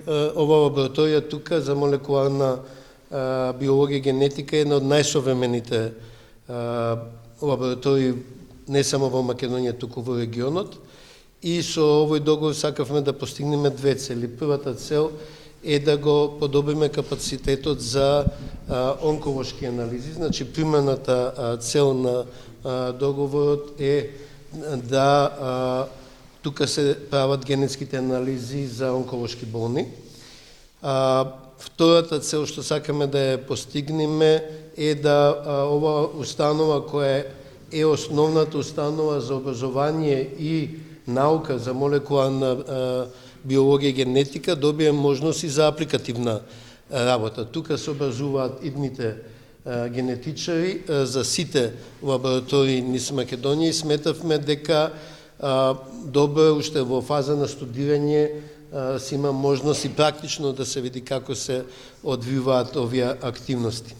ова лабораторија тука за молекуларна биологија и генетика е една од најсовремените лаборатории не само во Македонија, туку во регионот. И со овој договор сакавме да постигнеме две цели. Првата цел е да го подобриме капацитетот за онколошки анализи. Значи, примерната цел на договорот е да тука се прават генетските анализи за онколошки болни. Втората цел што сакаме да ја постигнеме е да ова установа која е основната установа за образование и наука за молекуларна биологија и генетика добие можности за апликативна работа. Тука се образуваат идните генетичари за сите лаборатории низ Македонија и сметавме дека добро уште во фаза на студирање се има можност и практично да се види како се одвиваат овие активности.